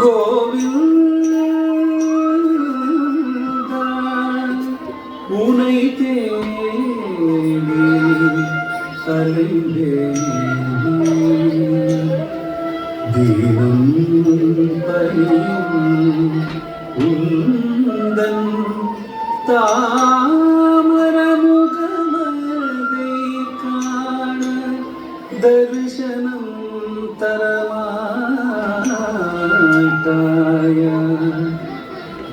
கோவிந்தா உனை தேடி அலைந்தேன் தீனம் பரியும் உந்தன் தாமரமுகமதை காண தரிசனம் தரமாட்டாயா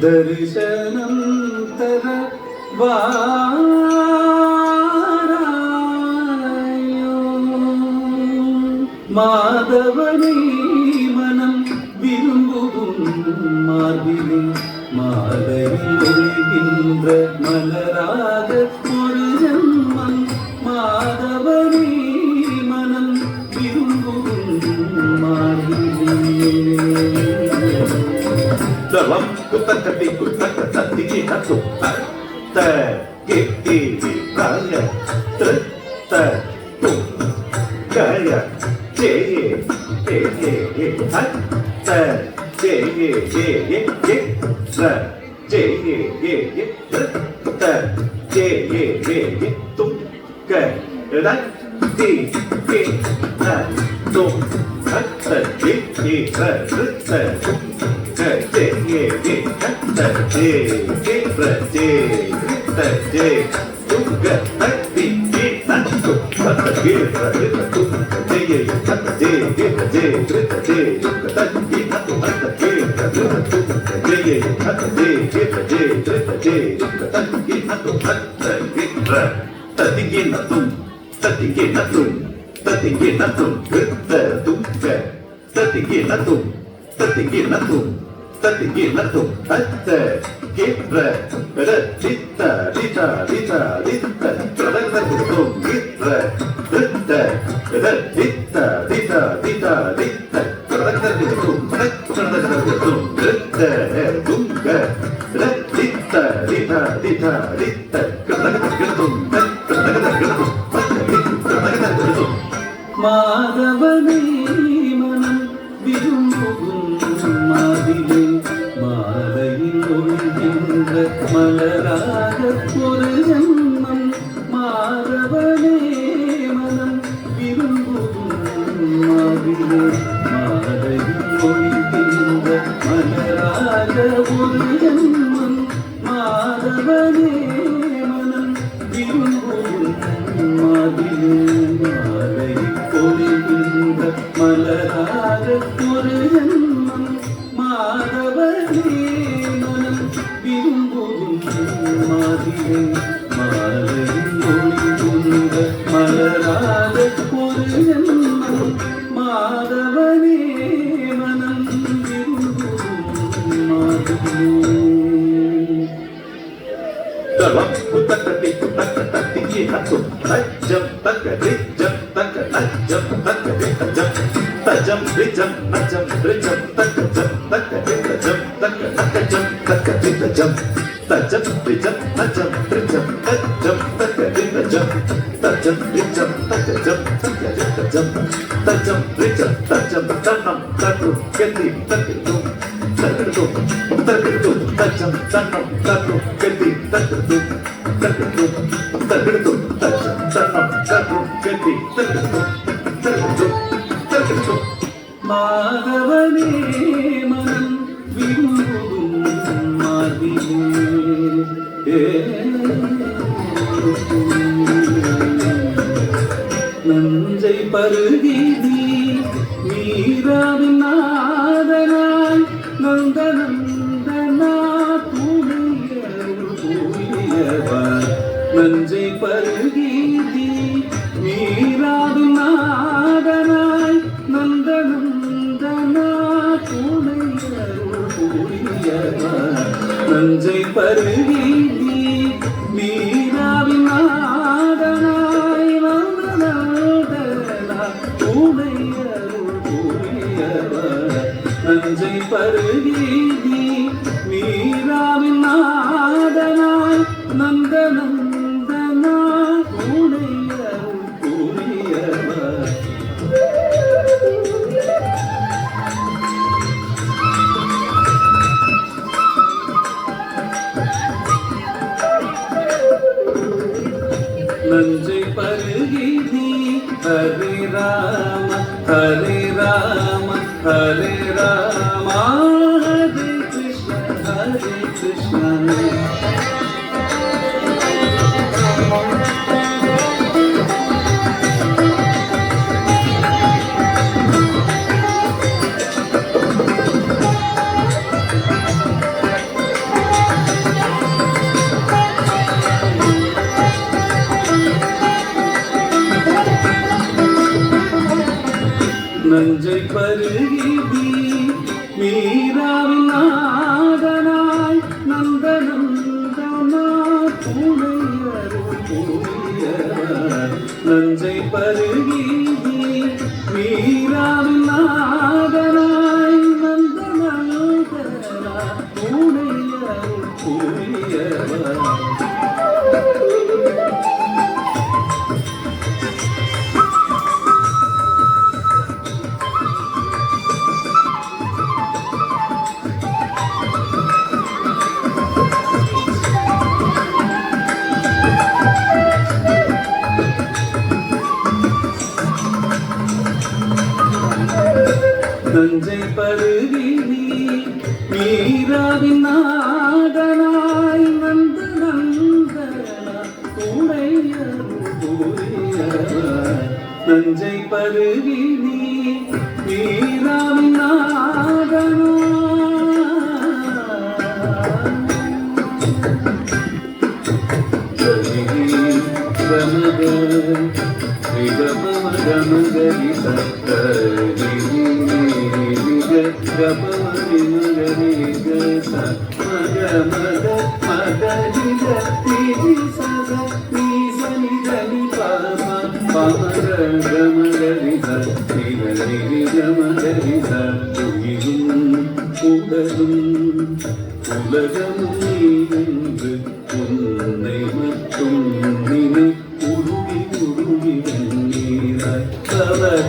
தரிசனம் தர வாராயோ மாதவனை மனம் விரும்பும் மார்பிலே மாலையில் ஒளிகின்ற மலராக ஒரு ஜன்மம் மாதவனை மனம் விரும்பும் மார்பிலே தலம் குத்தக்கட்டி குத்தக்க தத்திகி நத்து த கே ராய த து கய J A the J A ர J A the J A து க ர தி கே ர து த ஜே ர த Tatinginatum, atte, gipre, rita, tradagnatum, gipre, ritte, rita, tradagnatum, ritte, dunga, rita, tradagnatum, மாதவனை மனம் விரும்பும் மாதிலே மாலையில் ஒளிகின்ற மலராக ஒரு ஜன்மம் மாதவனே மனம் விரும்பும் மாதிலே மாலையில் ஒளிகின்ற மலராக ஒரு ஜன்மம் மாதவனே மனம் விரும்பும் மாதிலே மலராக ஒரு ஜன்மம் மாதவனே மனம் விரும்பும் மாதிலே மாலையில் ஒளிகின்ற மலராக ஒரு ஜன்மம் மாதவனே மனம் விரும்பும் மாதிலே தலம் குத்தக்கட்டி குத்தக்க தத்திகி நத்து நஜம் தக்க ரிஜம் தக்க நஜம் தக்க ரிஜம் தஜம் ரிஜம் நஜம் ரிஜம் தக்க ஜம் தக்க ரிஜம் தக்க நக்கஜம் தக்க ரிஜம் தஜம் ரிஜம் நஜம் ரிஜம் தஜம் தக்க ரிஜம் தஜம் ரிஜம் தக்க ஜம் தக்க ரிஜம் தஜம் ரிஜம் தஜம் தன்னம் தரு கெத்தி தக்கிடும் தக்கிடும் தக்கிடும் தஜம் தன்னம் தரு கெத்தி தக்கிடும் தக்கிடும் தக்கிடும் தஜம் தன்னம் தரு கெத்தி தக்கிடும் தக்கிடும் தக்கிடும் மாதவனே மனம் விரும்பும் மாதிலே நஞ்சை பருகி மீராவின் நாதனாய் நந்த நந்தனா தூயவர் நஞ்சை பருகி மீராவின் நாதனாய் நந்த நந்தனா தூயவர் நஞ்சை பருகி மீராவின் நாதனாய் நந்த நந்தனா தூயவர் நஞ்சை பருகி மீராவின் நாதனாய் நந்த Nandana கூடையவர் Rama, Hare Rama, Hare Rama, Hare Krishna, Hare Krishna. நஞ்சை பருகி மீராவின் நாதனாய் நந்தநந்தனா புனையருள் நஞ்சை பருகி மீராவின் நாதனாய் நந்தநந்தனா புனையருள் புரியவர். நஞ்சை பருகி மீராவின் நாதனாய் நந்தநந்தனா புனையருள். நஞ்சை பருகி மீராவின் நாதனாய் கமகரி சத்தரி கபரி மகரி கச மக மக மகரி கரி சத நீசனி கரி பம பமர கமகரி சத்தி கரி கமகரி சத்துயிரும் உடலும் உலகமும் நீ என்று உன்னை மட்டும் நினை உருகி உருகி வெண்ணீராய் கடல்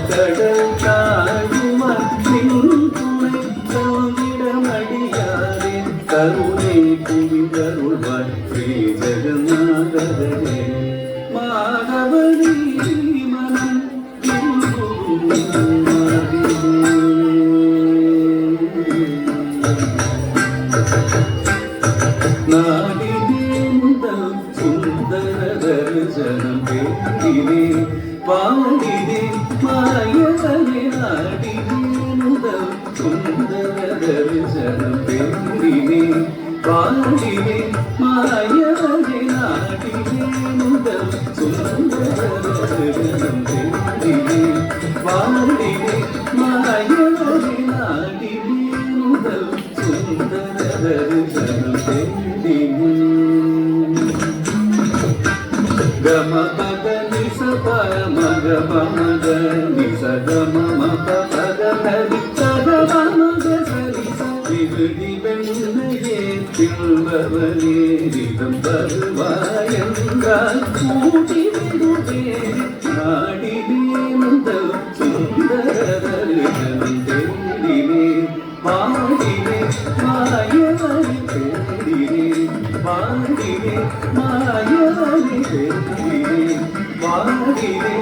தாழுமத்தின் துணை சோதிடமடியாரே கருணை புரிந்தருள்வாய் ஸ்ரீ ஜெகநாதரே. மாதவரி மனம் நாடினேந்தல் சுந்தர தரிசனம் பேரினே பாடினே மாயவனே நாடினேந்தல் சுந்தர தரிசனம் பேரினே பாடினே மாயவனே நாடினேந்தல் சுந்தர தரிசனம் பேரினே பாடினே மாயவனே நாடினேந்தல் சுந்தர தரிசனம் பேரினே. గమ పద నిస ప మగ మగ నిస గమ మప పద హరి సగ మగ సరి సరి வெண்ணையே தில்வவனே திகம் பருவாயங்கால் கூட்டி விடுவே நாடினேந்தல் சுந்தரதரிசனம் தேடினே பாடினே மாயவரி தேடினே பாடினே மாயவரி தேடினே பாடினே